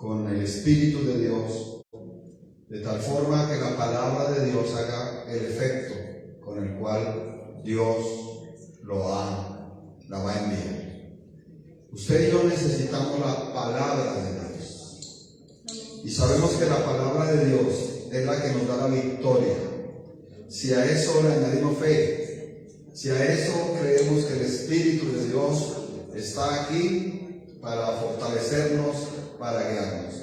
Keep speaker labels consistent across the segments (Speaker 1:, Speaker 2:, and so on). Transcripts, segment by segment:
Speaker 1: con el Espíritu de Dios, de tal forma que la palabra de Dios haga el efecto con el cual Dios la va a enviar. Usted y yo necesitamos la palabra de Dios. Y sabemos que la palabra de Dios es la que nos da la victoria. Si a eso le añadimos fe, si a eso creemos que el Espíritu de Dios está aquí para fortalecernos, para guiarnos.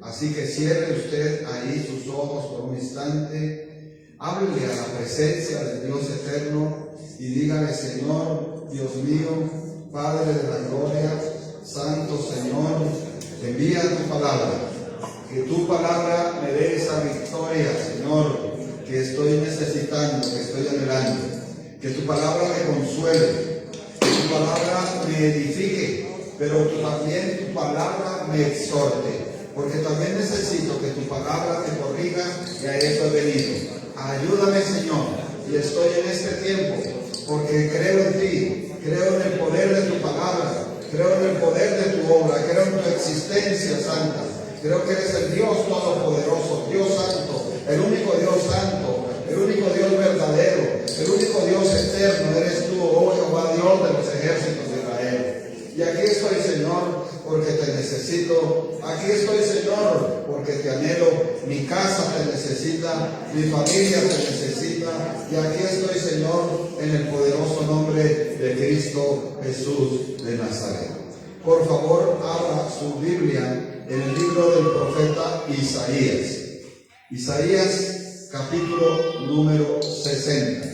Speaker 1: Así que cierre usted ahí sus ojos por un instante, háblele a la presencia del Dios eterno y dígale: Señor, Dios mío, Padre de la gloria, Santo Señor, envía tu palabra, que tu palabra me dé esa victoria, Señor, que estoy necesitando, que estoy anhelando, que tu palabra me consuele, que tu palabra me edifique, pero también tu palabra me exhorte, porque también necesito que tu palabra me corrija, y a eso he venido. Ayúdame, Señor, y estoy en este tiempo, porque creo en ti, creo en el poder de tu palabra, creo en el poder de tu obra, creo en tu existencia santa, creo que eres el Dios todopoderoso, Dios santo, el único Dios santo, el único Dios verdadero, el único Dios eterno, eres tú, oh Jehová, Dios de los ejércitos de Israel. Y aquí estoy, Señor, porque te necesito. Aquí estoy, Señor, porque te anhelo. Mi casa te necesita, mi familia te necesita. Y aquí estoy, Señor, en el poderoso nombre de Cristo Jesús de Nazaret. Por favor, abra su Biblia en el libro del profeta Isaías. Isaías, capítulo número 60.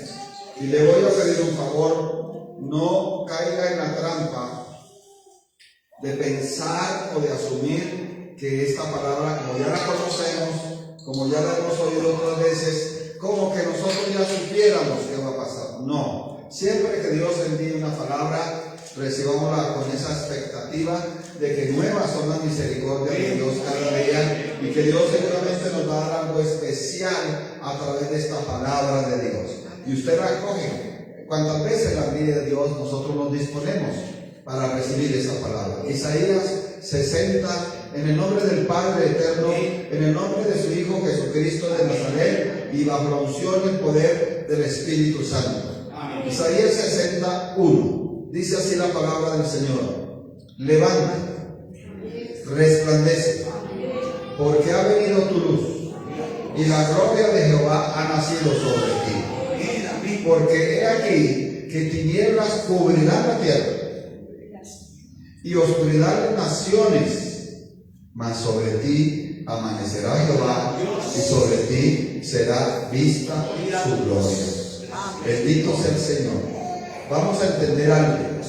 Speaker 1: Y le voy a pedir un favor: no caiga en la trampa de pensar o de asumir que esta palabra, como ya la conocemos, como ya la hemos oído otras veces, como que nosotros ya supiéramos qué va a pasar. No, siempre que Dios envíe una palabra, recibámosla con esa expectativa de que nuevas son las misericordias de Dios cada día, y que Dios seguramente nos va a dar algo especial a través de esta palabra de Dios. Y usted la acoge. Cuantas veces la envíe de Dios, nosotros nos disponemos para recibir esa palabra. Isaías 60, en el nombre del Padre eterno, en el nombre de su Hijo Jesucristo de Nazaret, y bajo la unción y el poder del Espíritu Santo. Amén. Isaías 61, dice así la palabra del Señor: levanta, resplandece, porque ha venido tu luz, y la gloria de Jehová ha nacido sobre ti. Porque he aquí que tinieblas cubrirán la tierra, y oscuridad las naciones, mas sobre ti amanecerá Jehová, y sobre ti será vista su gloria. Bendito sea el Señor. Vamos a entender algo,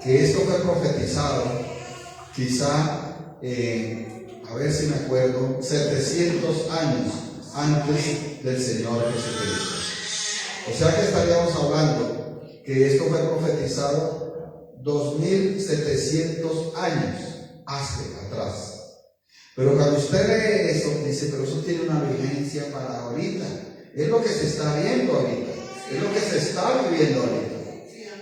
Speaker 1: que esto fue profetizado quizá, a ver si me acuerdo, 700 años antes del Señor Jesucristo. O sea que estaríamos hablando que esto fue profetizado 2700 años hacia atrás. Pero cuando usted lee eso, dice: pero eso tiene una vigencia para ahorita. Es lo que se está viendo ahorita, es lo que se está viviendo ahorita.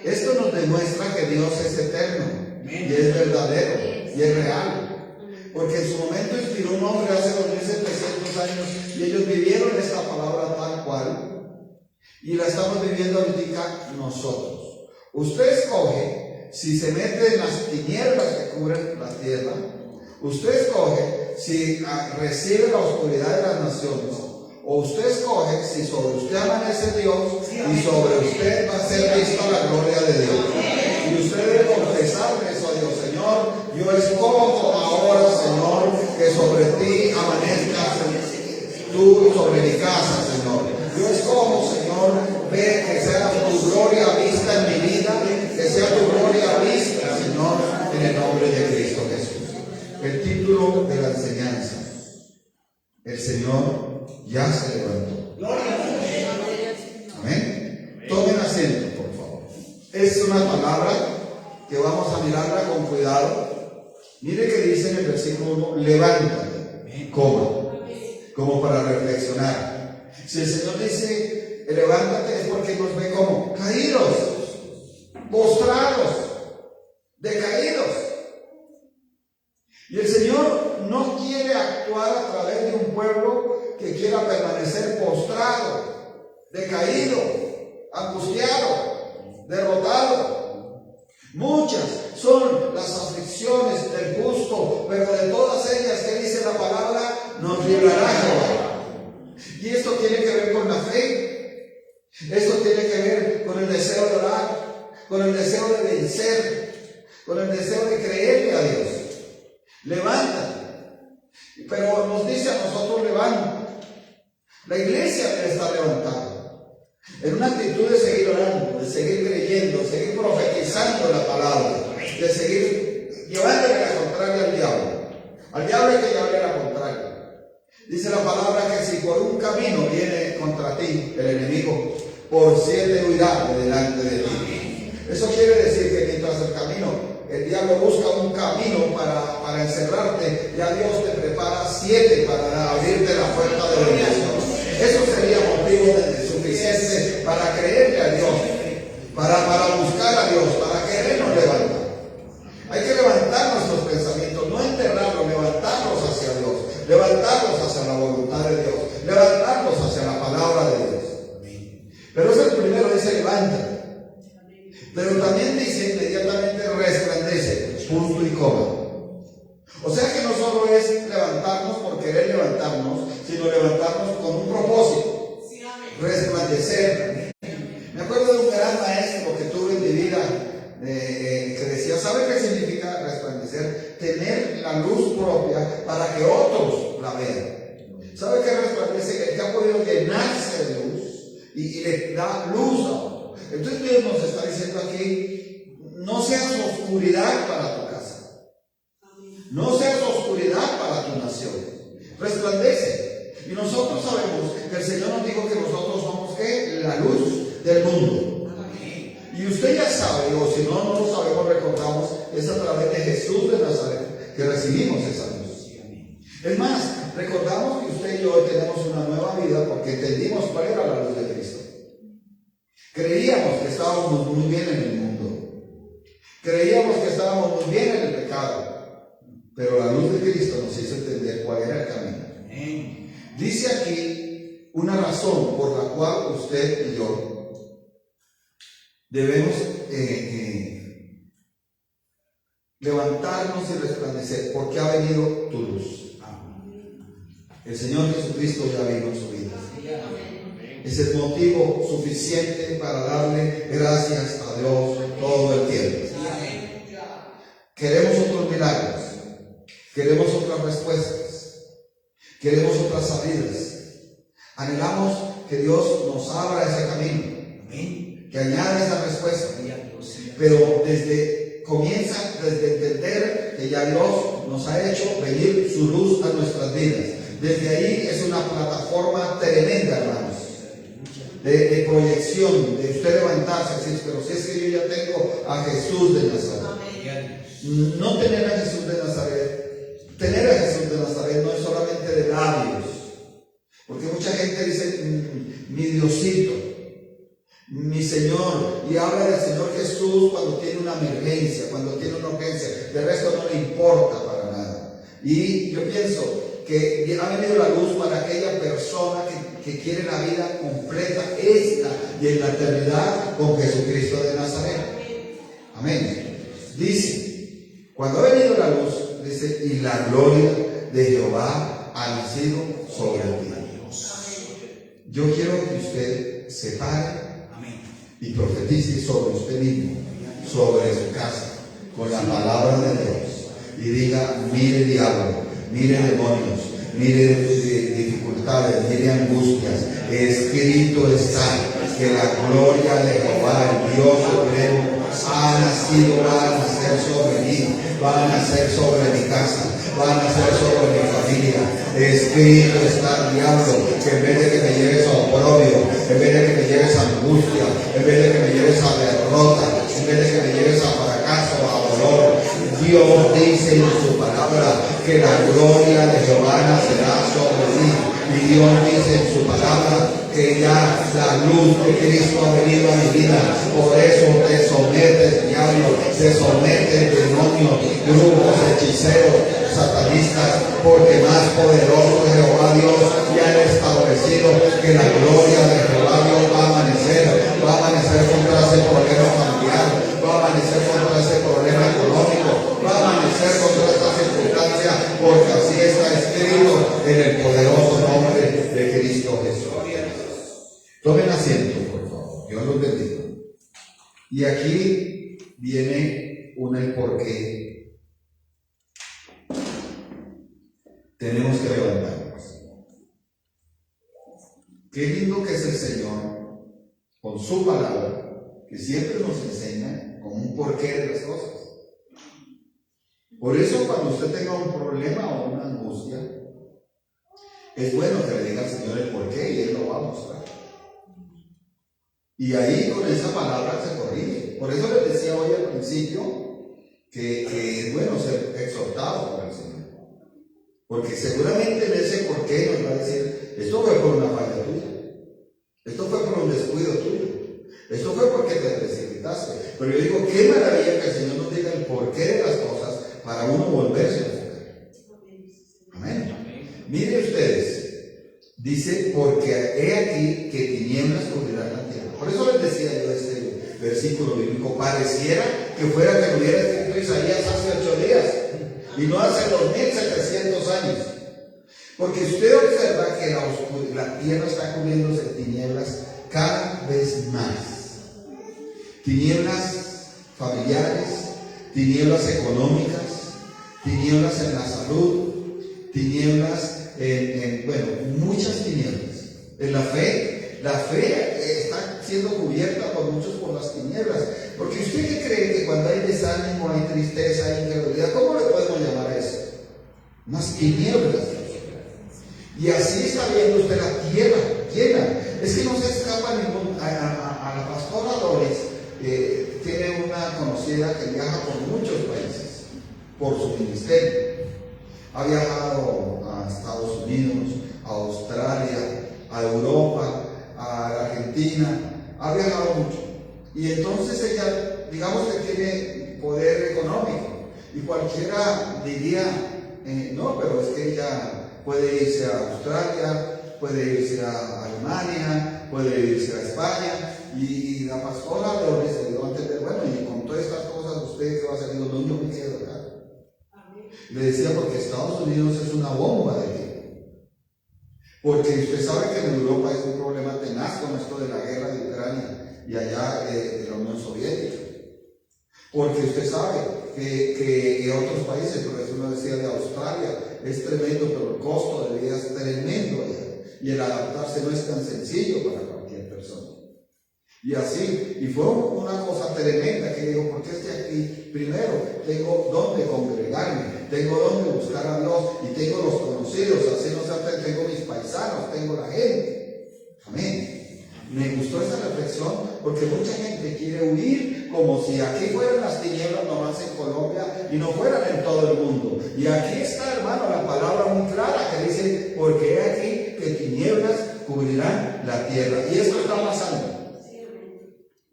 Speaker 1: Esto nos demuestra que Dios es eterno, y es verdadero, y es real. Porque en su momento inspiró un hombre hace 2700 años, y ellos vivieron esta palabra tal cual, y la estamos viviendo ahorita nosotros. Usted escoge si se mete en las tinieblas que cubren la tierra. Usted escoge si recibe la oscuridad de las naciones, o usted escoge si sobre usted amanece Dios, y sobre usted va a ser vista la gloria de Dios. Y usted debe confesarle eso a Dios: Señor, yo escojo ahora, Señor, que sobre ti amanezca tú, sobre mi casa, Señor. Yo escojo, Señor, ver que sea tu gloria vista en mi vida, que sea tu gloria vista, Señor, en el nombre de Cristo Jesús. El título de la enseñanza: el Señor ya se levantó. Amén. Tomen asiento, por favor. Es una palabra que vamos a mirarla con cuidado. Mire que dice en el versículo 1: levántate, como para reflexionar. Si el Señor dice levántate, es porque nos ve como caídos, postrados, decaídos. Y el Señor no quiere actuar a través de un pueblo que quiera permanecer postrado, decaído, angustiado, derrotado. Muchas son las aflicciones del justo, pero de todas ellas, ¿qué dice la palabra? Nos librará Jehová. Y esto tiene que ver con la fe. Esto tiene que ver con el deseo de orar, con el deseo de vencer, con el deseo de creerle a Dios. Levanta. Pero nos dice a nosotros levanta. La iglesia está levantada en una actitud de seguir orando, de seguir creyendo, de seguir profetizando la palabra, de seguir llevándole la contraria al diablo. Al diablo hay que llevarle la contraria. Dice la palabra que si por un camino viene contra ti el enemigo, por 7 huirá de delante de ti. Eso quiere decir que mientras el camino, el diablo busca un camino para encerrarte, ya Dios te prepara 7 para abrirte la puerta de bendición. Eso sería motivo suficiente para creerle a Dios, para buscar a Dios, para querernos levantar. Hay que levantar nuestros pensamientos, no enterrarlos, levantarlos hacia Dios, levantarlos hacia la voluntad de Dios, levantarlos hacia la palabra de Dios. Pero eso el primero dice levanta. Pero también dice inmediatamente resplandece, punto y coma. O sea que no solo es levantarnos por querer levantarnos, sino levantarnos con un propósito. Resplandecer. Me acuerdo de un gran maestro que tuve en mi vida que decía, ¿sabe qué significa resplandecer? Tener la luz propia para que otros la vean. ¿Sabe qué resplandece? El que ha podido llenarse de luz y le da luz a otros. Entonces Dios nos está diciendo aquí, no seas oscuridad para tu casa, no seas oscuridad para tu nación, resplandece. Y nosotros sabemos que el Señor nos dijo que nosotros somos ¿qué? La luz del mundo. Y usted ya sabe, o si no, no lo sabemos, recordamos, es a través de Jesús de Nazaret que recibimos esa luz. Es más, recordamos que usted y yo hoy tenemos una nueva vida porque entendimos cuál era la luz de Cristo. Creíamos que estábamos muy bien en el mundo. Creíamos que estábamos muy bien en el pecado. Pero la luz de Cristo nos hizo entender cuál era el camino. Dice aquí una razón por la cual usted y yo debemos levantarnos y resplandecer, porque ha venido tu luz. El Señor Jesucristo ya vino en su vida. Es el motivo suficiente para darle gracias a Dios todo el tiempo. Queremos otros milagros, queremos otras respuestas, queremos otras salidas. Anhelamos que Dios nos abra ese camino, que añada esa respuesta. Pero comienza desde entender que ya Dios nos ha hecho venir su luz a nuestras vidas. Desde ahí es una plataforma tremenda, hermanos, de proyección, de usted levantarse y decir, pero si es que yo ya tengo a Jesús de Nazaret. No tener a Jesús de Nazaret, tener a Jesús de Nazaret no es solamente de labios, porque mucha gente dice, mi Diosito, mi Señor, y habla del Señor Jesús cuando tiene una emergencia, cuando tiene una urgencia, de resto no le importa para nada. Y yo pienso que ha venido la luz para aquella persona que quiere la vida completa, esta y en la eternidad con Jesucristo de Nazaret. Amén. Dice, cuando ha venido la luz, dice, y la gloria de Jehová ha nacido sobre ti. Yo quiero que usted se pare y profetice sobre usted mismo, sobre su casa, con la palabra de Dios, y diga, mire diablo, mire demonios, mire dificultades, mire angustias, escrito está que la gloria de Jehová, el Dios supremo, ha nacido, va a nacer sobre mí, va a nacer sobre mi casa, va a nacer sobre mi familia. Escrito está, diablo, que en vez de que me lleves a oprobio, en vez de que me lleves a angustia, en vez de que me lleves a derrota, en vez de que me lleves a fracaso, a dolor, Dios dice en su palabra que la gloria de Jehová nacerá sobre ti. Y Y Dios dice en su palabra que ya la luz de Cristo ha venido a mi vida. Por eso te sometes, diablo, te somete demonio, grupos, hechiceros, satanistas, porque más poderoso es Jehová Dios, y ha establecido que la gloria de Jehová Dios va a amanecer contra ese problema familiar, va a amanecer contra ese problema económico, va a amanecer contra esta circunstancia, porque así está escrito en el poderoso nombre de Cristo Jesús. Tomen asiento, por favor, Dios los bendiga. Y aquí viene el porqué. Tenemos que levantarnos. Qué lindo que es el Señor con su palabra, que siempre nos enseña con un porqué de las cosas. Por eso cuando usted tenga un problema o una angustia, es bueno que le diga al Señor el porqué y Él lo va a mostrar. Y ahí con esa palabra se corrige. Por eso les decía hoy al principio que es bueno ser exhortado por el Señor. Porque seguramente en ese porqué nos va a decir, esto fue por una falla tuya, esto fue por un descuido tuyo, esto fue porque te precipitaste. Pero yo digo, qué maravilla que el Señor nos diga el porqué de las cosas para uno volverse a enfocar. Amén. Miren ustedes, dice, porque he aquí que tinieblas cubrirán la tierra. Por eso les decía yo este versículo bíblico, pareciera que fuera que lo hubiera escrito Isaías hace 8 días. Y no hace 2700 años. Porque usted observa que la tierra está cubriéndose de tinieblas cada vez más. Tinieblas familiares, tinieblas económicas, tinieblas en la salud, tinieblas muchas tinieblas. En la fe está siendo cubierta por muchos por las tinieblas. Porque usted qué cree que cuando hay desánimo, hay tristeza, hay incredulidad, ¿cómo le podemos llamar a eso? Unas tinieblas. Y así está viendo usted la tierra llena. Es que no se escapa a la pastora Doris, tiene una conocida que viaja por muchos países por su ministerio. Ha viajado a Estados Unidos, a Australia, a Europa, a la Argentina, ha viajado mucho. Y entonces ella, digamos que tiene poder económico, y cualquiera diría, no, pero es que ella puede irse a Australia, puede irse a Alemania, puede irse a España, y la pastora le dio a entender, bueno, y con todas estas cosas, ¿usted qué va a hacer? Digo, no, yo me quedo acá. Le decía, porque Estados Unidos es una bomba de tiempo. Porque usted sabe que en Europa es un problema tenaz con esto de la guerra de Ucrania y allá de la Unión Soviética. Porque usted sabe que en otros países, por eso uno decía de Australia, es tremendo, pero el costo de vida es tremendo allá. Y el adaptarse no es tan sencillo para cualquier persona. Y así, y fue una cosa tremenda que digo, porque es que aquí, primero, tengo donde congregarme, tengo donde buscar a Dios, y tengo los conocidos, así no se tengo mis paisanos, tengo la gente. Amén. Me gustó esa reflexión, porque mucha gente quiere huir como si aquí fueran las tinieblas nomás en Colombia y no fueran en todo el mundo. Y aquí está, hermano, la palabra muy clara que dice, porque he aquí que tinieblas cubrirán la tierra. Y esto está pasando.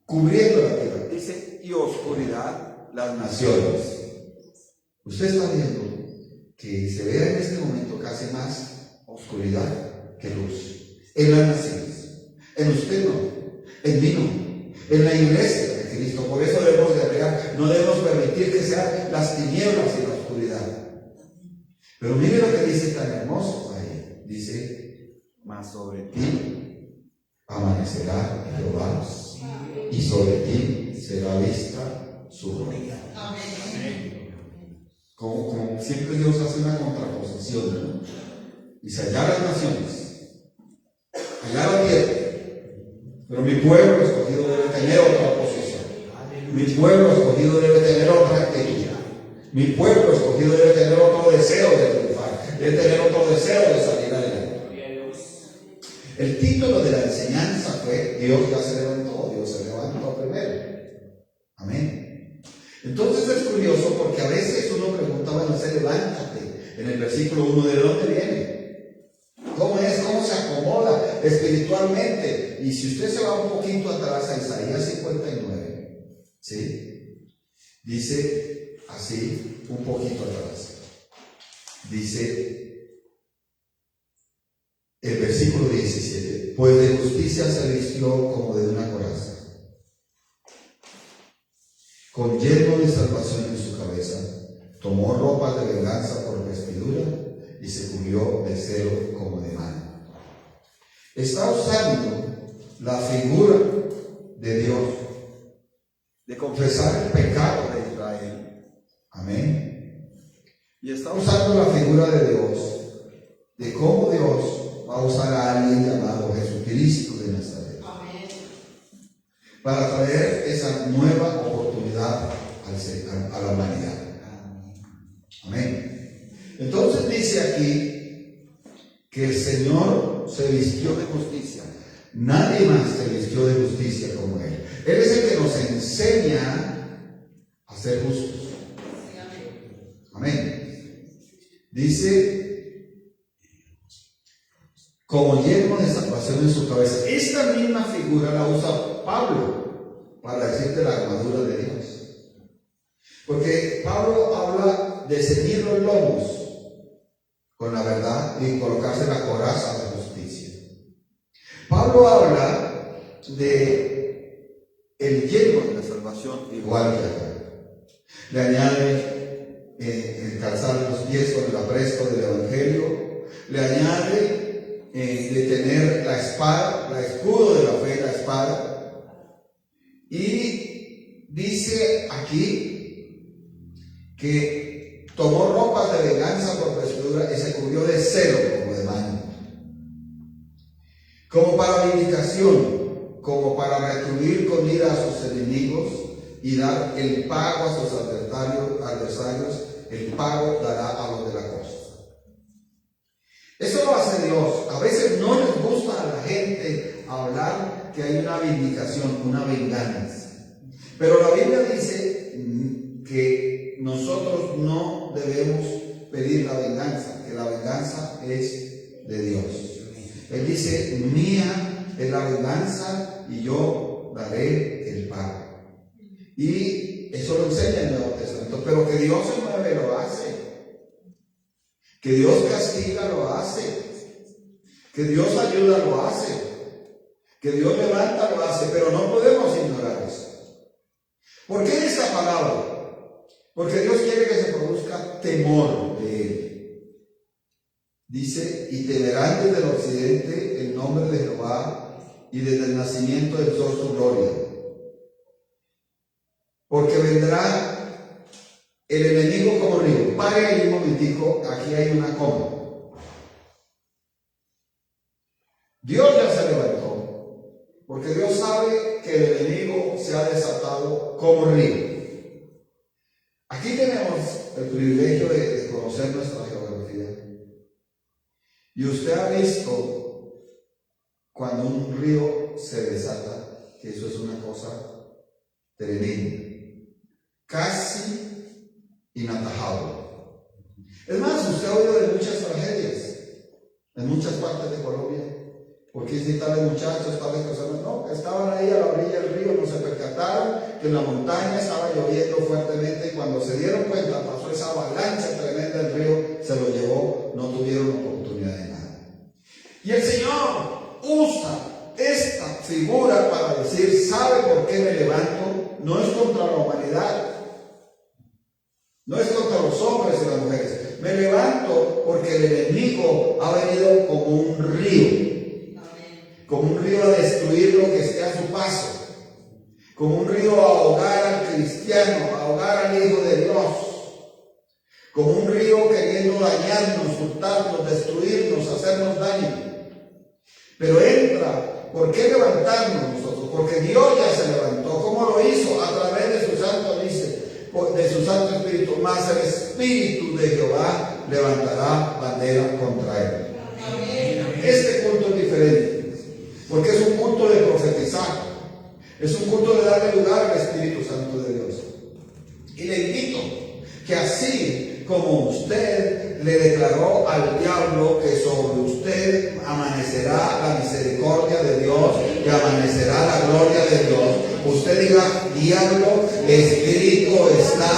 Speaker 1: Cubriendo la tierra, dice, y oscuridad las naciones. Usted está viendo que se ve en este momento casi más oscuridad que luz. En las naciones, en usted no, en mí no, en la iglesia de Cristo. Por eso debemos de agregar, no debemos permitir que sean las tinieblas y la oscuridad. Pero mire lo que dice tan hermoso ahí. Dice, mas sobre ti amanecerá Jehová, y sobre ti será vista su gloria. Como siempre Dios hace una contraposición, ¿no? Dice, allá las naciones, allá la tierra, pero mi pueblo escogido debe tener otra posición. Mi pueblo escogido debe tener otra actividad. Mi pueblo escogido debe tener otro deseo de triunfar, debe tener otro deseo de salir adelante. El título de la enseñanza fue Dios ya se levantó, Dios se levantó primero. Amén. Entonces es curioso porque a veces uno pregunta, bueno, levántate. En el versículo 1, ¿de dónde viene? ¿Cómo es? ¿Cómo espiritualmente. Y si usted se va un poquito atrás a Isaías 59, ¿sí? Dice así, un poquito atrás. Dice el versículo 17: pues de justicia se vistió como de una coraza, con yelmo de salvación en su cabeza, tomó ropas de venganza por vestidura y se cubrió de celo como de mano. Está usando la figura de Dios, de confesar el pecado de Israel. Amén. Y está usando la figura de Dios, de cómo Dios va a usar a alguien llamado Jesucristo de Nazaret. Amén. Para traer esa nueva oportunidad a la humanidad. Amén. Entonces dice aquí que el Señor se vistió de justicia. Nadie más se vistió de justicia como Él. Él es el que nos enseña a ser justos. Amén. Dice, como yelmo de salvación en su cabeza. Esta misma figura la usa Pablo para decirte la armadura de Dios. Porque Pablo habla de ceñir los lomos con la verdad y colocarse la coraza de justicia. Pablo habla de el yelmo de la salvación igual que acá. Le añade el calzar los pies con el apresto del evangelio. Le añade de tener la espada, el escudo de la fe, la espada. Y dice aquí que tomó ropas de venganza por vestidura y se cubrió de celo como de mano, como para vindicación, como para retribuir con ira a sus enemigos y dar el pago a sus adversarios, el pago dará a los de la costa. Eso lo hace Dios. A veces no les gusta a la gente hablar que hay una vindicación, una venganza, pero la Biblia dice que nosotros no debemos pedir la venganza, que la venganza es de Dios. Él dice, mía es la venganza y yo daré el pago. Y eso lo enseña el Nuevo Testamento, pero que Dios se mueve lo hace, que Dios castiga lo hace, que Dios ayuda lo hace, que Dios levanta lo hace, pero no podemos ignorar eso. ¿Por qué esta palabra? Porque Dios quiere que se produzca temor de Él. Dice, y temerán desde el occidente el nombre de Jehová y desde el nacimiento del sol su gloria. Porque vendrá el enemigo como río. Pare ahí un momentico, aquí hay una coma. Dios ya se levantó, porque Dios sabe que el enemigo se ha desatado como río. Aquí tenemos el privilegio de conocer nuestra geografía. Y usted ha visto cuando un río se desata, que eso es una cosa tremenda, casi inatajable. Es más, usted ha oído de muchas tragedias en muchas partes de Colombia. Porque si tales muchachos, tales personas, no, estaban ahí a la orilla del río, no se percataron que en la montaña estaba lloviendo fuertemente y cuando se dieron cuenta pasó esa avalancha tremenda del río, se lo llevó, no tuvieron oportunidad de nada. Y el Señor usa esta figura para decir, ¿sabe por qué me levanto? No es contra la humanidad, no es contra los hombres y las mujeres. Me levanto porque el enemigo ha venido como un río. Como un río a destruir lo que esté a su paso, como un río a ahogar al cristiano, a ahogar al Hijo de Dios, como un río queriendo dañarnos, hurtarnos, destruirnos, hacernos daño. Pero entra, ¿por qué levantarnos nosotros? Porque Dios ya se levantó. ¿Cómo lo hizo? A través de su Santo, dice, de su Santo Espíritu, más el Espíritu de Jehová levantará bandera contra él. Amén. Este culto es diferente. Porque es un culto de profetizar, es un culto de darle lugar al Espíritu Santo de Dios. Y le invito que así como usted le declaró al diablo que sobre usted amanecerá la misericordia y amanecerá la gloria de Dios. Usted diga, diablo, escrito está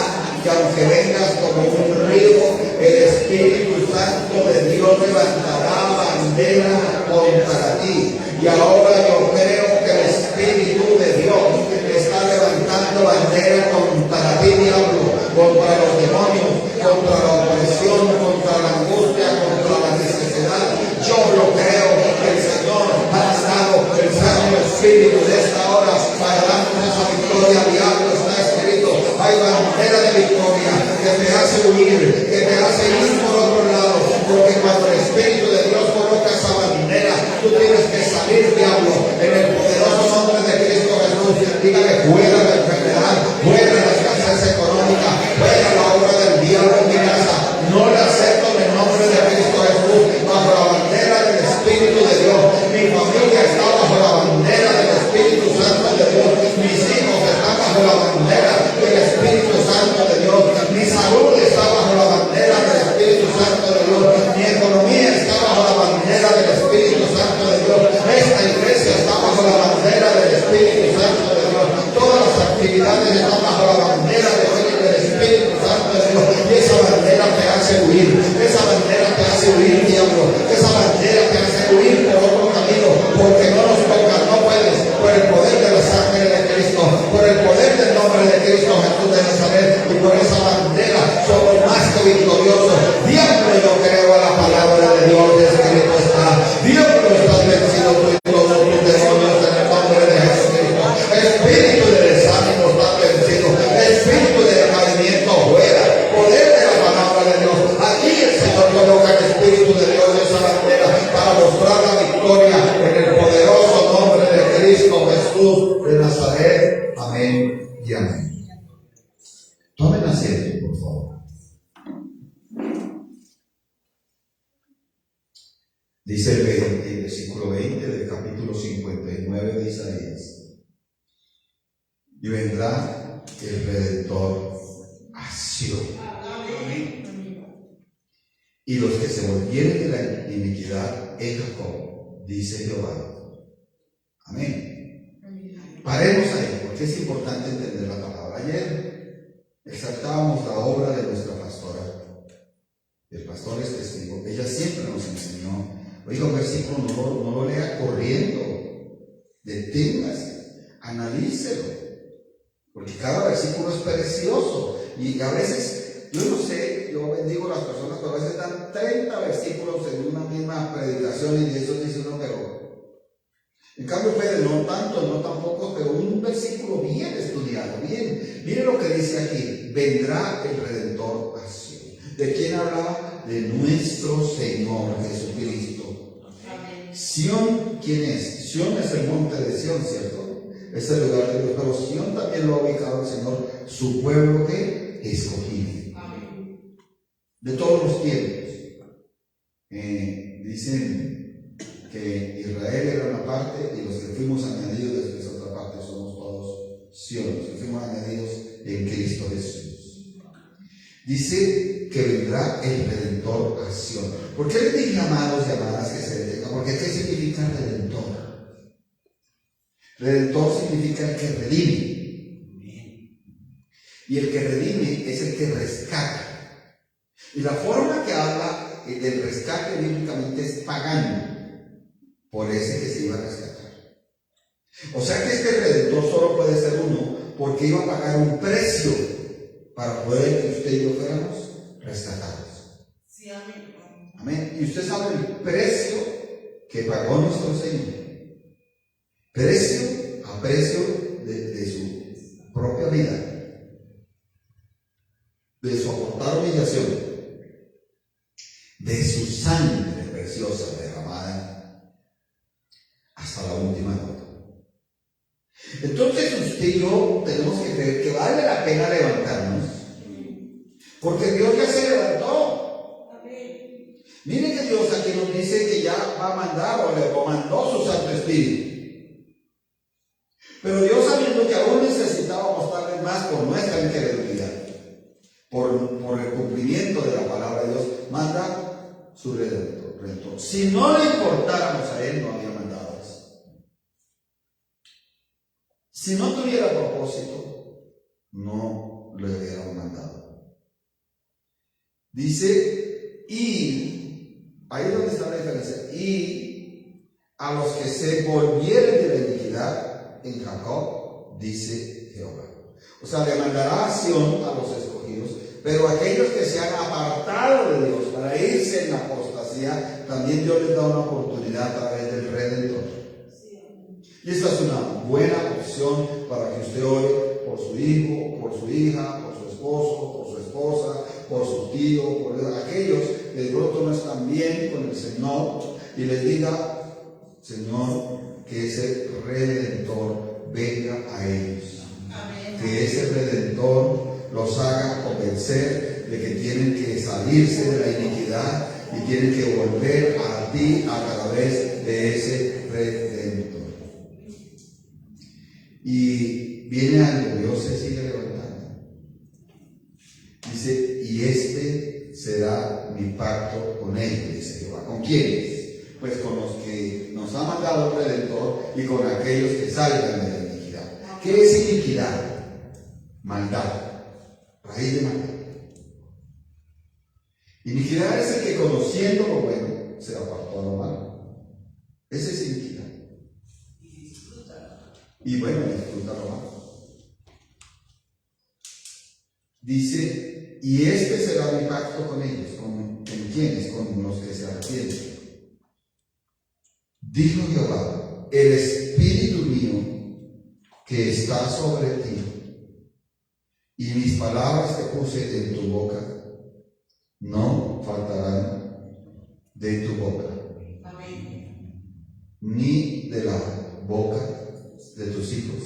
Speaker 1: que aunque vengas como un río, el Espíritu Santo de Dios levantará bandera contra ti. Y ahora yo creo que el Espíritu de Dios está levantando bandera contra ti, diablo, contra los demonios, contra la opresión, contra la angustia, contra la necesidad. Yo lo creo que el Señor ha dado el Santo Espíritu de esta hora para darnos esa victoria. Diablo, está escrito, hay bandera de victoria que te hace huir, que te hace ir por otro lado, porque cuando el Espíritu de Dios coloca esa bandera, tú tienes que salir, diablo, en el poderoso nombre de Cristo Jesús. Dígale, fuera la enfermedad, fuera la escasez económica, fuera la obra del diablo en mi casa. No la acepto en el nombre de Cristo Jesús, bajo la bandera del Espíritu de Dios. Mi familia está bajo la bandera del Espíritu Santo de Dios. Mis hijos están bajo la bandera del Espíritu Santo de Dios. Mi salud está bajo la bandera del Espíritu Santo de Dios. Mi economía está bajo la bandera del Espíritu Santo de Dios. Esta iglesia está bajo la bandera del Espíritu Santo de Dios. Todas las actividades están bajo la bandera del Espíritu Santo de Dios. Y esa bandera te hace huir. Esa bandera te hace huir, diablo. Esa bandera te hace huir por otro camino. Porque no nos toca, no puedes. Por el poder de la sangre de Cristo. Por el poder del nombre de Cristo Jesús de Nazaret. Y por esa bandera somos más que victoriosos. Diablo, yo creo a la palabra de Dios. Escrito está. Diablo, estás vencido tú y todos tus demonios en el nombre de Jesucristo. Espíritu de desánimo está vencido. Espíritu de decaimiento fuera. Poder de la palabra de Dios. Aquí el Señor coloca el Espíritu de Dios en esa bandera para mostrar la victoria en el poderoso nombre de Cristo Jesús de Nazaret. Amén y amén. Tomen asiento, por favor. Dice el versículo 20 del capítulo 59 de Isaías: y vendrá el Redentor a Sion, y los que se volvieren de la iniquidad en Jacob, dice Jehová. Amén. Paremos ahí, porque es importante entender la palabra. Ayer exaltábamos la obra de nuestra pastora. El pastor es testigo. Ella siempre nos enseñó. Oiga, un versículo no lo lea corriendo. Deténgase, analícelo. Porque cada versículo es precioso. Y a veces, yo no sé, yo bendigo a las personas, pero a veces dan 30 versículos en una misma predicación y de eso dice uno, pero en cambio Pedro no tanto, no tampoco, pero un versículo bien estudiado, bien. Mire lo que dice aquí: vendrá el Redentor a Sion. ¿De quién hablaba? De nuestro Señor Jesucristo. Amén. Sion, ¿quién es? Sion es el monte de Sion, ¿cierto? Es el lugar de Dios, pero Sion también lo ha ubicado el Señor, su pueblo que escogido. Amén. De todos los tiempos. Dicen que Israel era una parte y los que fuimos añadidos después a otra parte somos todos Sion, los que fuimos añadidos en Cristo Jesús. Dice que vendrá el Redentor a Sion. ¿Por qué les dije, amados y amadas, que se detengan? Porque ¿qué significa Redentor? Redentor significa el que redime. Y el que redime es el que rescata. Y la forma que habla del rescate bíblicamente es pagando por ese que se iba a rescatar. O sea que este Redentor solo puede ser uno, porque iba a pagar un precio para poder que usted y yo fuéramos rescatados. Sí, amén. Amén. Y usted sabe el precio que pagó nuestro Señor. Precio a precio de su propia vida, de su aportada humillación, de su sangre preciosa derramada hasta la última gota. Entonces usted y yo tenemos que creer que vale la pena levantarnos, porque Dios ya se levantó. Miren que Dios aquí nos dice que ya va a mandar o le mandó su Santo Espíritu. Pero Dios, sabiendo que aún necesitábamos darle más por nuestra incredulidad, por el cumplimiento de la palabra de Dios, manda su Redentor. Si no le importáramos a Él, no había mandado eso. Si no tuviera propósito, no le hubiera mandado. Dice, y, ahí es donde está la diferencia, y a los que se volvieren de la iniquidad en Jacob, dice Jehová. O sea, le mandará a Sión a los escogidos, pero aquellos que se han apartado de Dios para irse en la apostasía, también Dios les da una oportunidad a través del Redentor. Y esta es una buena opción para que usted ore por su hijo, por su hija, por su esposo, por su esposa, por su tío, por aquellos que de pronto no están bien con el Señor, y les diga: Señor, que ese Redentor venga a ellos. Amén. Que ese Redentor los haga convencer de que tienen que salirse de la iniquidad y tienen que volver a ti a través de ese Redentor. Y viene algo, Dios se sigue levantando. Dice: y este será mi pacto con ellos, dice Jehová. ¿Con quiénes? Pues con los que nos ha mandado el Redentor y con aquellos que salgan de la iniquidad. ¿Qué es iniquidad? Maldad, raíz de maldad. Iniquidad es el que, conociendo lo bueno, se apartó a lo malo. Ese es iniquidad. Y bueno, disfruta lo malo. Dice: y este será mi pacto con ellos. ¿Con quiénes? Con los que se arrepienten. Dijo Jehová: el espíritu mío que está sobre ti y mis palabras que puse en tu boca no faltarán de tu boca. Amén. Ni de la boca de tus hijos,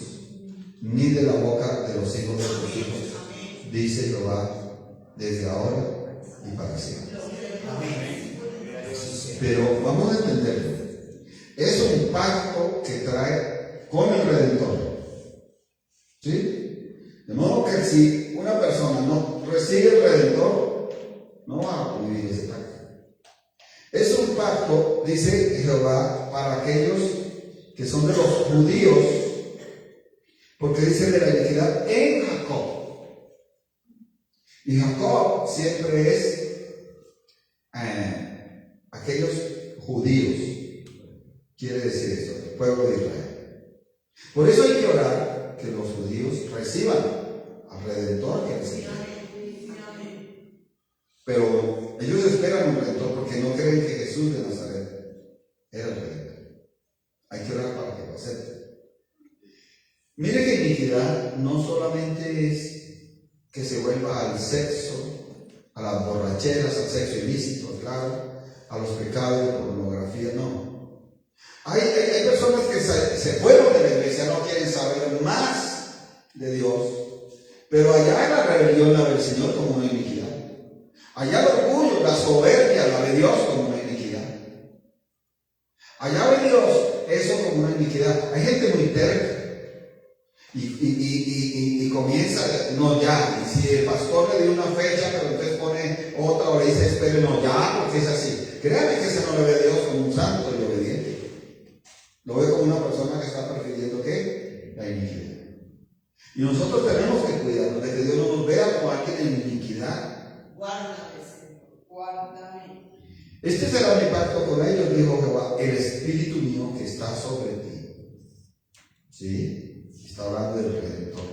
Speaker 1: ni de la boca de los hijos de tus hijos, dice Jehová, desde ahora y para siempre. Amén. Pero vamos a entenderlo. Es un pacto que trae con el Redentor. ¿Sí? De modo que si una persona no recibe el Redentor, no va a vivir ese pacto. Es un pacto, dice Jehová, para aquellos que son de los judíos, porque dice de la iniquidad en Jacob. Y Jacob siempre es aquellos judíos, quiere decir eso, el pueblo de Israel. Por eso hay que orar que los judíos reciban al Redentor que reciben. Pero ellos esperan un Redentor porque no creen que Jesús de Nazaret era el Redentor. Hay que orar para que lo acepten. Mire que iniquidad no solamente es que se vuelva al sexo, a las borracheras, al sexo ilícito, claro, a los pecados de pornografía, no. Hay personas que se fueron de la iglesia, no quieren saber más de Dios, pero allá en la rebelión la del Señor como una iniquidad. Allá el orgullo, la soberbia, la de Dios como una iniquidad. Allá ve Dios eso como una iniquidad. Hay gente muy terca y comienza, no ya, y si el pastor le dio una fecha, pero entonces pone otra o le dice espere, no ya, porque es así. Créanme que ese no le ve a Dios como un santo y obediente. Lo ve como una persona que está prefiriendo ¿qué? La iniquidad. Y nosotros tenemos que cuidarnos de que Dios no nos vea como alguien en iniquidad. Guárdame, Señor, guárdame. Este será mi pacto con ellos, dijo Jehová, el espíritu mío que está sobre ti. ¿Sí? Está hablando del Redentor.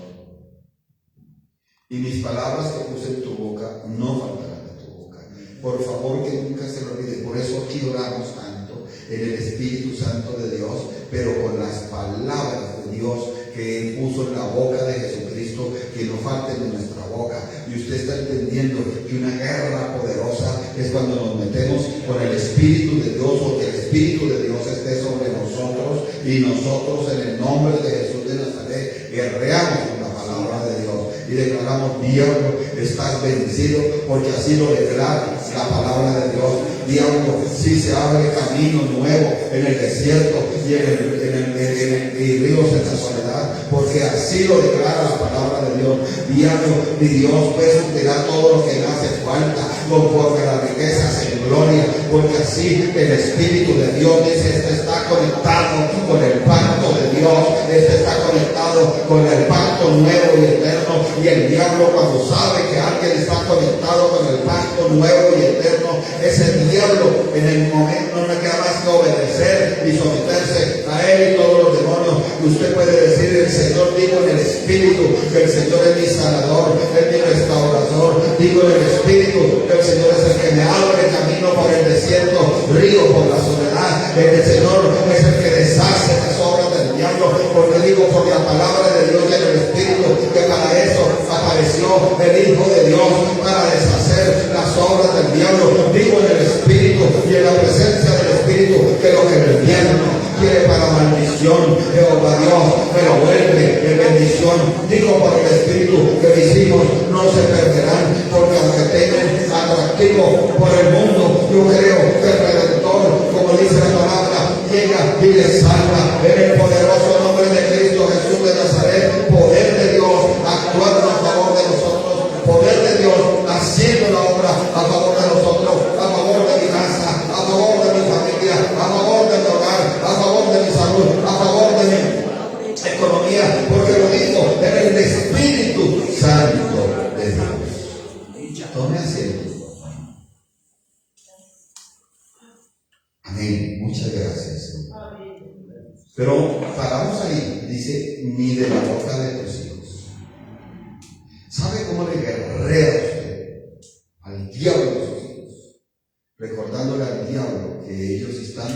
Speaker 1: Y mis palabras que puse en tu boca no faltarán de tu boca. Por favor, que nunca se lo olvide. Por eso aquí oramos tanto en el Espíritu Santo de Dios, pero con las palabras de Dios que Él puso en la boca de Jesucristo, que no falten en nuestra boca. Y usted está entendiendo que una guerra poderosa es cuando nos metemos con el Espíritu de Dios, o que el Espíritu de Dios esté sobre nosotros y nosotros en el nombre de Jesús de Nazaret guerreamos con la palabra de Dios y declaramos: diablo, estás vencido, porque así lo declara la palabra de Dios. diablo, si se abre camino nuevo en el desierto y y ríos en la soledad, porque así lo declara la palabra de Dios. Diablo, mi Dios, pues suplirá todo lo que le hace falta, conforme a las riquezas en gloria, porque así el Espíritu de Dios dice, este está conectado con el pacto de Dios, este está conectado con el pacto nuevo y eterno, y el diablo cuando sabe que alguien está conectado con el pacto nuevo y eterno, ese diablo en el momento no le queda más que obedecer y someterse a él y todos los demonios. Y usted puede decir, el Señor, digo en el Espíritu, que el Señor es mi sanador, es mi restaurador, digo en el Espíritu, que el Señor es el que me abre camino por el desierto, río por la soledad, el Señor es el que deshace las obras del diablo, porque digo por la palabra de Dios y en el Espíritu, que para eso apareció el Hijo de Dios, para deshacer las obras del diablo. Digo en el Espíritu y en la presencia del Espíritu, que lo que el diablo quiere para maldición, Jehová Dios me lo vuelve en bendición. Digo por el Espíritu que mis hijos no se perderán, porque aunque tengan atractivo por el mundo, yo creo que el Redentor, como dice la palabra, llega y les salva en el poderoso nombre de Cristo Jesús de Nazaret. Poder de Dios actuando a favor de nosotros, poder de Dios haciendo la obra a favor de nosotros, a favor de mi casa, a favor de mi familia, a favor de mi hogar, a favor de mi salud, a favor de mi economía, porque lo digo en el Espíritu Santo de Dios. Tome asiento. Amén. Muchas gracias. Pero paramos ahí. Dice, ni de la boca de tus hijos. ¿Sabe cómo le guerrea usted al diablo de sus hijos? Recordándole al diablo que ellos están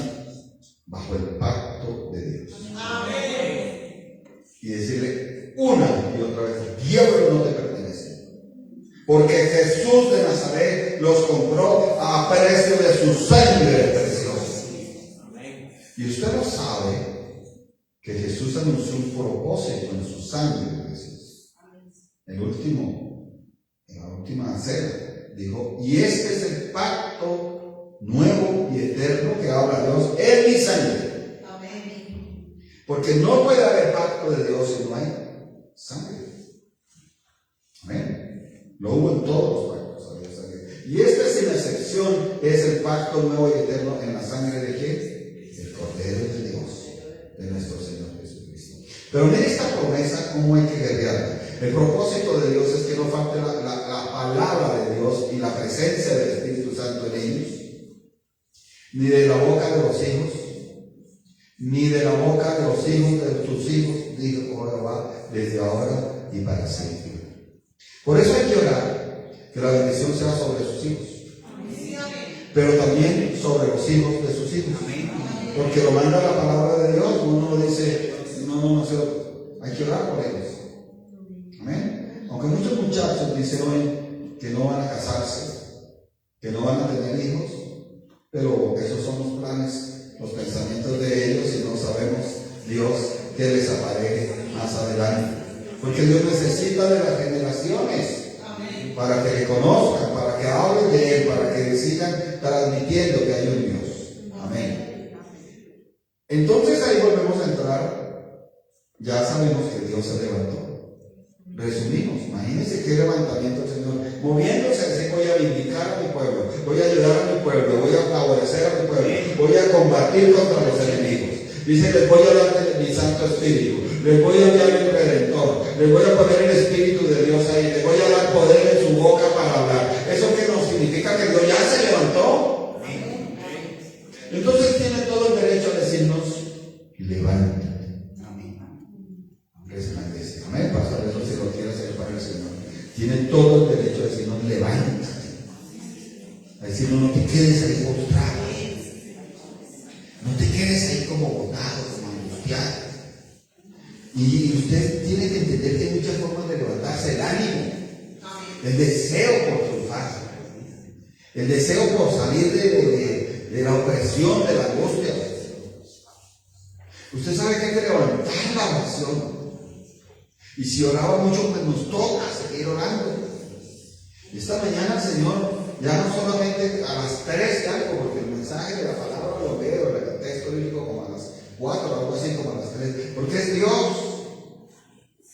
Speaker 1: bajo el pacto de Dios. Amén. Y decirle una y otra vez, diablo no te pertenece. Porque Jesús de Nazaret los compró a precio de su sangre preciosa. Y usted lo sabe, que Jesús anunció un propósito en su sangre preciosa. En la última cena, dijo, y este es el pacto nuevo y eterno que habla Dios en mi sangre. Amén. Porque no puede haber pacto de Dios si no hay sangre. Amén. Lo hubo en todos los pactos, había sangre. Y este sin excepción es el pacto nuevo y eterno en la sangre de ¿quién? El Cordero de Dios, de nuestro Señor Jesucristo. Pero en esta promesa, ¿cómo hay que guerrearla? El propósito de Dios es que no falte la palabra de Dios y la presencia del Espíritu Santo en ellos, ni de la boca de los hijos, ni de la boca de los hijos de tus hijos, dijo Jehová, desde ahora y para siempre. Por eso hay que orar, que la bendición sea sobre sus hijos, pero también sobre los hijos de sus hijos, porque lo manda la palabra de Dios. Uno dice, hay que orar por ellos. Amén. Aunque muchos muchachos dicen hoy que no van a casarse, que no van a tener hijos, pero esos son los planes, los pensamientos de ellos, y no sabemos Dios que les apareje más adelante. Porque Dios necesita de las generaciones para que le conozcan, para que hablen de Él, para que sigan transmitiendo que hay un Dios. Amén. Entonces ahí volvemos a entrar. Ya sabemos que Dios se levantó. Resumimos, imagínense qué levantamiento el Señor, moviéndose así: voy a vindicar a mi pueblo, voy a ayudar a mi pueblo, voy a favorecer a mi pueblo, voy a combatir contra los enemigos. Dice, les voy a dar mi Santo Espíritu, les voy a enviar el Redentor, les voy a poner el Espíritu de Dios ahí, les voy a dar poder en su boca para hablar. ¿Eso qué nos significa? Que Dios ya se levantó. Entonces tiene todo el derecho a decirnos, levántate. Amén, pastor, eso si lo quiere hacer para el Señor. Tiene todo el derecho a decirnos, levántate. A decirnos, no te quedes ahí postrado. No te quedes ahí como botado, como angustiado. Y usted tiene que entender que hay muchas formas de levantarse: el ánimo, el deseo por triunfar, el deseo por salir de la opresión, de la angustia. Usted sabe que hay que levantar la oración. Y si oraba mucho, pues nos toca seguir orando. Esta mañana el Señor ya no solamente a las 3 y algo, porque el mensaje de la palabra lo veo, el texto bíblico como a las 4, algo así como a las 3, porque es Dios.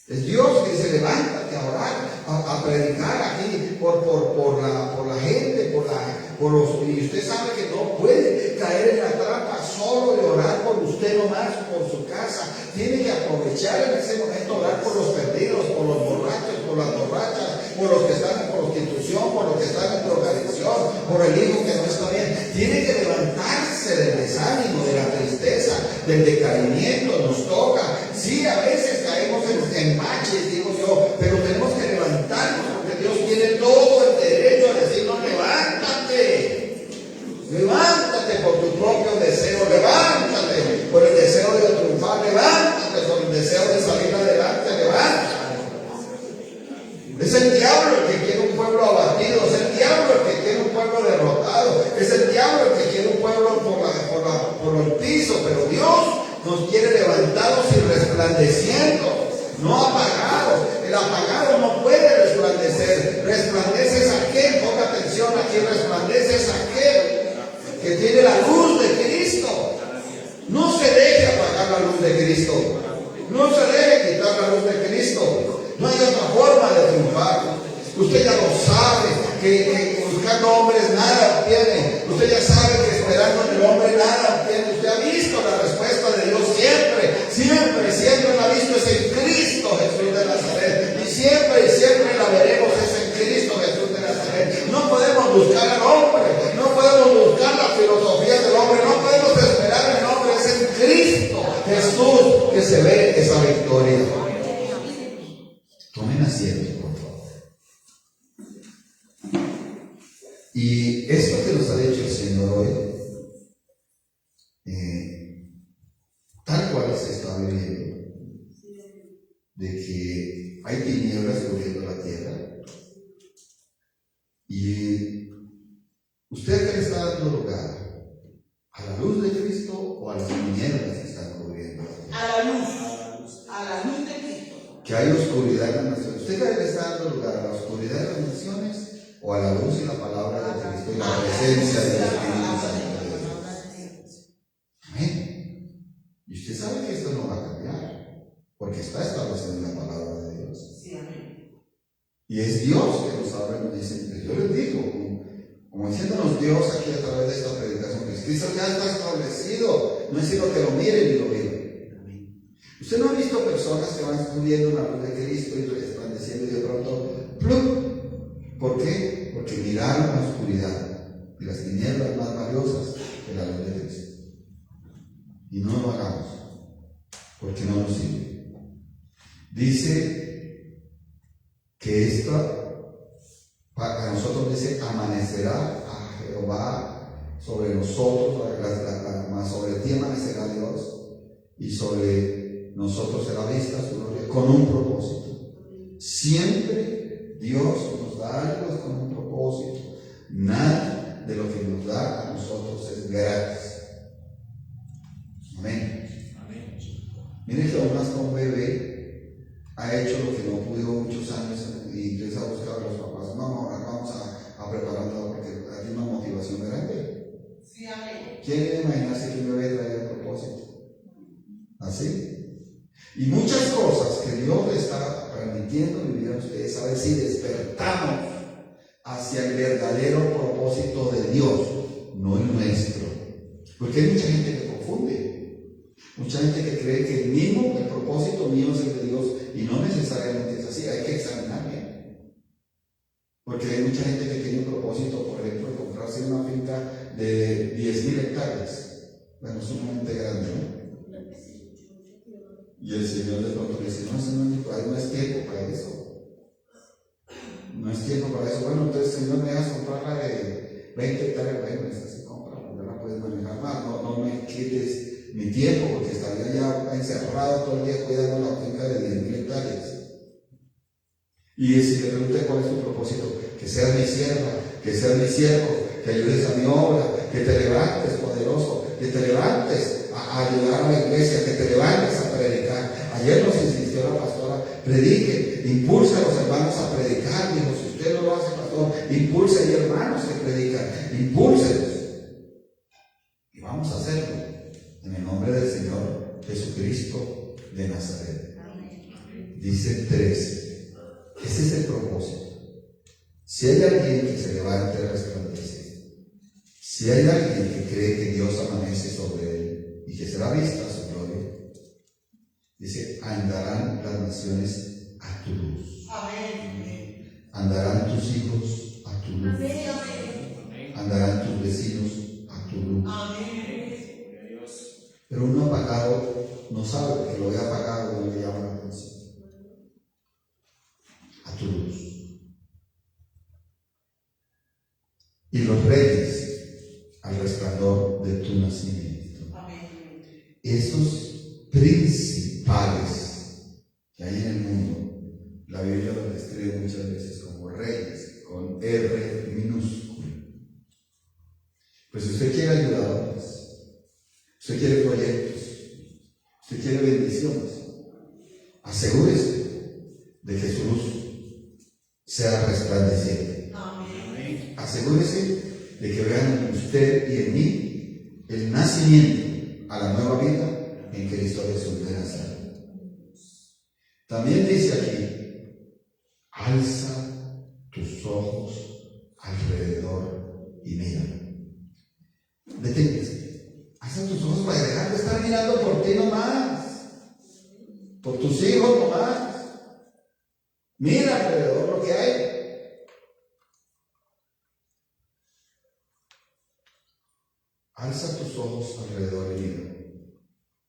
Speaker 1: Es Dios que dice, levántate a orar, a predicar aquí por la gente, y usted sabe que no puede caer en la trampa solo de orar por usted nomás, por su casa. Tiene que aprovechar en ese momento, orar por los perdidos, por los borrachos, por las borrachas, por los que están en prostitución, por los que están en drogadicción, por el hijo que no está bien. Tiene que levantarse del desánimo, de la tristeza, del decaimiento. Nos toca. Sí, a veces caemos en baches, digo yo, pero tenemos que levantarnos porque Dios tiene todo el derecho a decirnos, levántate. Levántate por tu propio deseo, levántate por el deseo de triunfar, levántate por el deseo de salir adelante, levántate. Es el diablo el que quiere un pueblo abatido, es el diablo el que quiere un pueblo derrotado, es el diablo el que quiere un pueblo por el piso, pero Dios nos quiere levantados y resplandeciendo, no apagados. El apagado no puede resplandecer. Resplandece es aquel, ponga atención aquí, resplandece es aquel que tiene la luz de Cristo. No se deje apagar la luz de Cristo. No se deje quitar la luz de Cristo. No hay otra forma de triunfar. Usted ya lo sabe, que buscando hombres nada obtiene. Usted ya sabe que esperando en el hombre nada obtiene. Usted ha visto la respuesta de Dios siempre, siempre, siempre la ha visto, es en Cristo Jesús de Nazaret. Y siempre la veremos, es en Cristo Jesús de Nazaret. No podemos buscar al hombre, no podemos buscar la filosofía del hombre, no podemos esperar en el hombre, es en Cristo Jesús que se ve esa victoria. Tomen asiento, por favor. Y esto que nos ha dicho el Señor hoy, tal cual se está viviendo, de que hay tinieblas cubriendo la tierra, y usted que le está dando lugar, ¿a la luz de Cristo o a las tinieblas que están cubriendo la tierra?
Speaker 2: A la luz de Cristo.
Speaker 1: Que hay oscuridad en las naciones. ¿Usted que le está dando lugar a la oscuridad de las naciones o a la luz y la palabra de Cristo y la presencia del Espíritu Santo de Dios? Amén. Y usted sabe que esto no va a cambiar, porque está establecido en la palabra de Dios.
Speaker 2: Sí, amén.
Speaker 1: Y es Dios que nos habla y nos dice, yo les digo, como diciéndonos Dios aquí a través de esta predicación, que Cristo ya está establecido, no es sino que lo miren y lo vivan. Usted no ha visto personas que van subiendo la luz de Cristo y resplandeciendo y de pronto, ¡plum! ¿Por qué? Porque miraron la oscuridad y las tinieblas más valiosas que la luz de Cristo. Y no lo hagamos, porque no nos sirve. Dice que esto, para nosotros dice, amanecerá a Jehová sobre nosotros, sobre ti amanecerá Dios, y sobre nosotros será vista su gloria con un propósito. Siempre Dios nos da algo con un propósito. Nada de lo que nos da a nosotros es gratis. Amén. Amén. Miren que aún hasta un bebé ha hecho lo que no pudo muchos años y entonces ha buscado a los papás. No, ahora vamos a prepararlo porque hay una motivación grande.
Speaker 2: Sí, amén.
Speaker 1: ¿Quién iba a imaginarse que un bebé traía un propósito? ¿Así? Y muchas cosas que Dios le está permitiendo vivir a ustedes, a ver si despertamos hacia el verdadero propósito de Dios, no el nuestro. Porque hay mucha gente que confunde, mucha gente que cree que el propósito mío es el de Dios, y no necesariamente es así. Hay que examinar bien. Porque hay mucha gente que tiene un propósito, por ejemplo, de comprarse una finca de 10,000 hectáreas. Bueno, es sumamente grande, ¿no? Y el Señor de pronto le dice, no es tiempo para eso. No es tiempo para eso. Bueno, entonces, Señor, me dejas comprarla de 20 hectáreas. Bueno, esa sí compra, porque la puedes manejar más. No me quites mi tiempo, porque estaría ya encerrado todo el día cuidando la finca de 10,000 hectáreas. Y si le pregunté cuál es tu propósito, que seas mi sierva, que seas mi siervo, que ayudes a mi obra, que te levantes, poderoso, que te levantes a ayudar a la iglesia, que te levantes a predicar. Ayer nos insistió la pastora, predique, impulse a los hermanos a predicar. Dijo, si usted no lo hace, pastor, impulse a hermanos que Vamos a hacerlo en el nombre del Señor Jesucristo de Nazaret. Dice 13. Ese es el propósito. Si hay alguien que se levante a resplandecer, si hay alguien que cree que Dios amanece sobre él y que será vista su gloria, dice, andarán las naciones a tu luz.
Speaker 2: Amén.
Speaker 1: Andarán tus hijos a tu luz. Andarán tus vecinos a tu luz. Pero uno apagado no sabe que lo ve apagado y no le llama la atención. A tu luz. Y los reyes al resplandor de tu nacimiento. Esos principales que hay en el mundo, la Biblia los describe muchas veces como reyes, con R minúscula. Pues si usted quiere ayudadores, usted quiere proyectos, usted quiere bendiciones, asegúrese de que su luz sea resplandeciente. Asegúrese de que vean en usted y en mí el nacimiento a la nueva vida en Cristo Jesús de Nazaret. También dice aquí, alza tus ojos alrededor y mira. Detente, alza tus ojos para dejar de estar mirando por ti nomás, por tus hijos nomás. Mira alrededor lo que hay. Alza tus ojos alrededor y mira.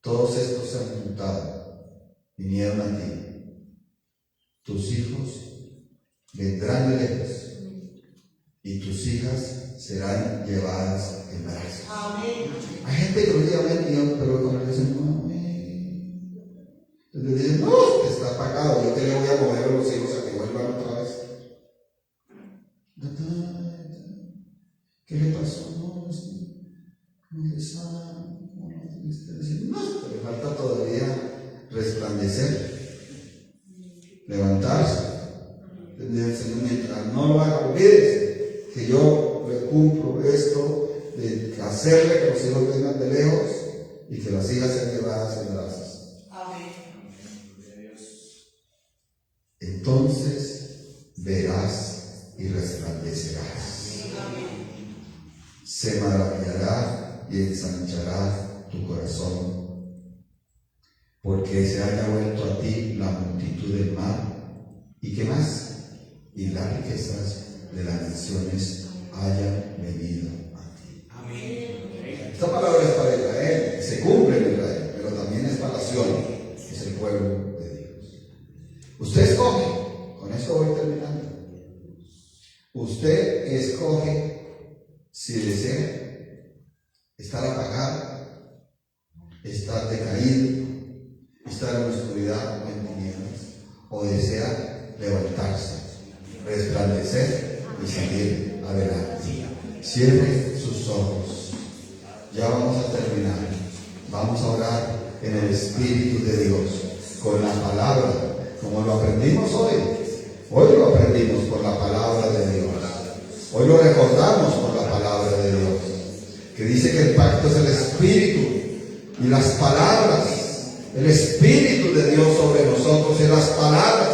Speaker 1: Todos estos se han juntado, vinieron a ti. Tus hijos vendrán de lejos y tus hijas serán llevadas en brazos.
Speaker 2: Amén.
Speaker 1: Hay gente que lo dice amén, pero cuando le dicen no, le dicen no, está apagado, yo que le voy a mover a los hijos a que vuelvan otra vez. ¿Qué le pasó? No le sabe, no le falta todavía resplandecer, levantarse. El Señor, mientras no lo haga, olvídese que yo le cumplo esto de hacerle que los hijos vengan de lejos y que las hijas sean llevadas en brazos.
Speaker 2: Amén.
Speaker 1: Entonces verás y resplandecerás.
Speaker 2: Amén.
Speaker 1: Se maravillará y ensanchará tu corazón, porque se haya vuelto a ti la multitud del mar, y qué más, y las riquezas de las naciones hayan venido a ti. Amén. Esta palabra es para Israel, se cumple en Israel, pero también es para Sion, que es el pueblo de Dios. Usted escoge, con esto voy terminando. Usted escoge si desea estar apagado, estar decaído, estar en la oscuridad o en tinieblas, o desea levantarse, resplandecer y salir adelante. Cierre sus ojos. Ya vamos a terminar. Vamos a orar en el Espíritu de Dios, con la palabra, como lo aprendimos hoy. Hoy lo aprendimos por la palabra de Dios. Hoy lo recordamos por la palabra de Dios, que dice que el pacto es el Espíritu y las palabras, el Espíritu de Dios sobre nosotros y las palabras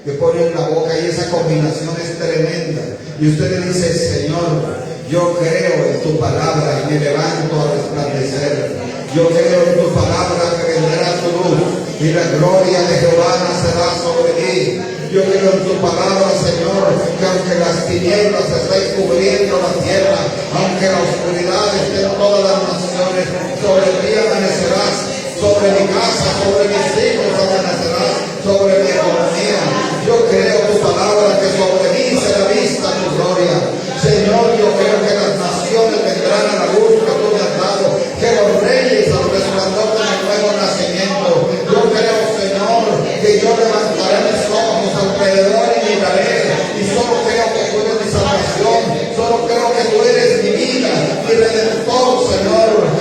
Speaker 1: que pone en la boca, y esa combinación es tremenda. Y usted le dice, Señor, yo creo en tu palabra y me levanto a resplandecer. Yo creo en tu palabra que vendrá tu luz y la gloria de Jehová nacerá sobre ti. Yo creo en tu palabra, Señor, que aunque las tinieblas estén cubriendo la tierra, aunque la oscuridad esté en todas las naciones, sobre ti amanecerás, sobre mi casa, sobre mis hijos amanecerás, sobre mi economía. Yo creo tu palabra que sobre mí será vista tu gloria. Señor, yo creo que las naciones vendrán a la luz que tú me has dado, que los reyes al resplandor de mi nuevo nacimiento. Yo creo, Señor, que yo levantaré mis ojos alrededor y miraré, y solo creo que tú eres mi salvación, solo creo que tú eres mi vida, mi redentor, Señor.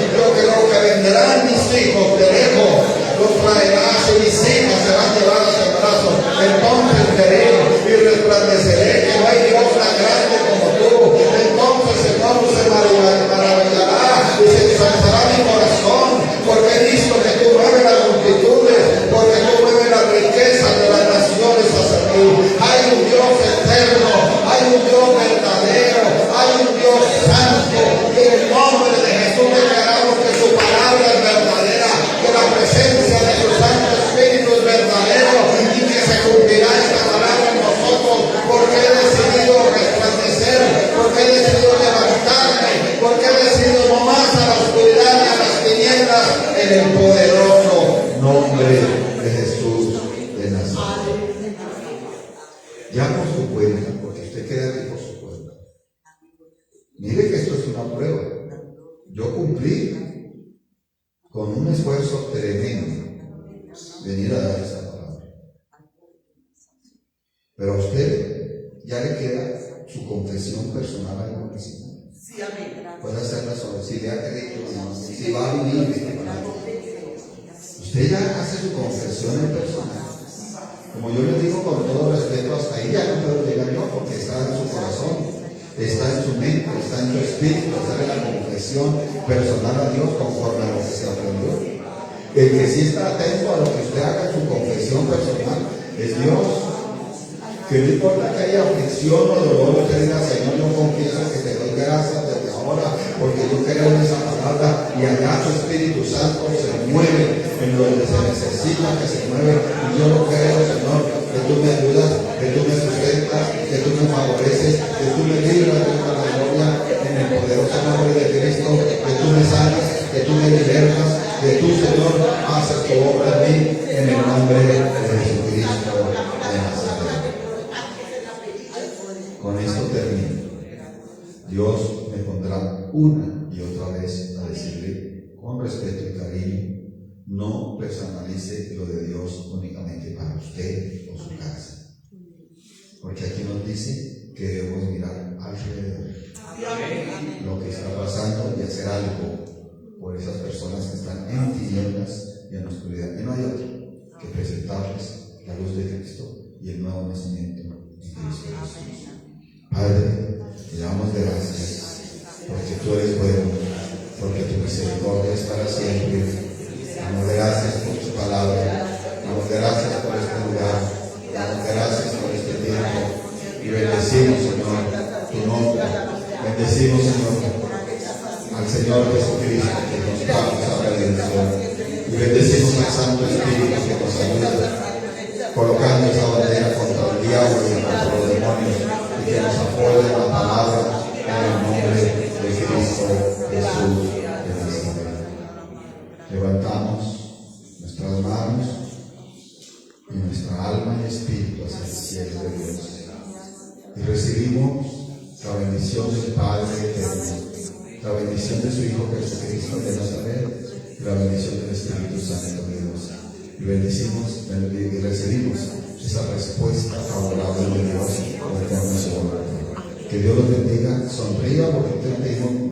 Speaker 1: en el poderoso nombre de Jesús de Nazaret. Ya por su cuenta, porque usted queda aquí por su cuenta. Mire que esto es una prueba. Yo cumplí con un esfuerzo tremendo venir a dar esa palabra. Pero a usted ya le queda su confesión personal al municipio. Puede hacerla sobre si le ha creído, si va a vivir esta palabra. Usted ya hace su confesión en personal. Como yo le digo con todo respeto, hasta ahí ya no puedo llegar yo porque está en su corazón, está en su mente, está en su espíritu, hacer la confesión personal a Dios conforme a lo que se aprendió. El que sí está atento a lo que usted haga en su confesión personal es Dios. Que no importa que haya aflicción o dolor, usted diga, Señor, yo confieso que te doy gracias desde ahora, porque yo creo en esa palabra y allá tu Espíritu Santo se mueve en donde se necesita que se mueve. Y yo lo creo, Señor, que tú me ayudas, que tú me sustentas, que tú me favoreces, que tú me libras de la gloria en el poderoso nombre de Cristo, que tú me sanas, que tú me libertas, que tú, Señor, haces tu obra en mí en el nombre de Jesucristo de Nazaret. Con esto termino. Dios me pondrá una y otra vez a decirle con respeto y cariño, no personalice lo de Dios únicamente para usted o su casa. Porque aquí nos dice que debemos mirar alrededor lo que está pasando y hacer algo por esas personas que están en tinieblas y en oscuridad. Y no hay otro que presentarles la luz de Cristo y el nuevo nacimiento en Cristo Jesús. Padre, te damos gracias porque tú eres bueno, porque tu misericordia es para siempre. Damos gracias por tu palabra, damos gracias por este lugar, damos gracias por este tiempo y bendecimos, Señor, tu nombre. Bendecimos, Señor, al Señor Jesucristo que nos da esa redención y bendecimos al Santo Espíritu que nos ayuda colocando esa bandera contra el diablo y contra los demonios y que nos apoya en la palabra en el nombre de Cristo Jesús de Nazaret. Levantamos nuestras manos y nuestra alma y espíritu hacia el cielo de Dios y recibimos la bendición del Padre eterno, la bendición de su Hijo Jesucristo de Nazaret y la bendición del Espíritu Santo de Dios. Y bendecimos y recibimos esa respuesta favorable de Dios conforme a su voluntad. Que Dios los bendiga, sonría porque te pedimos.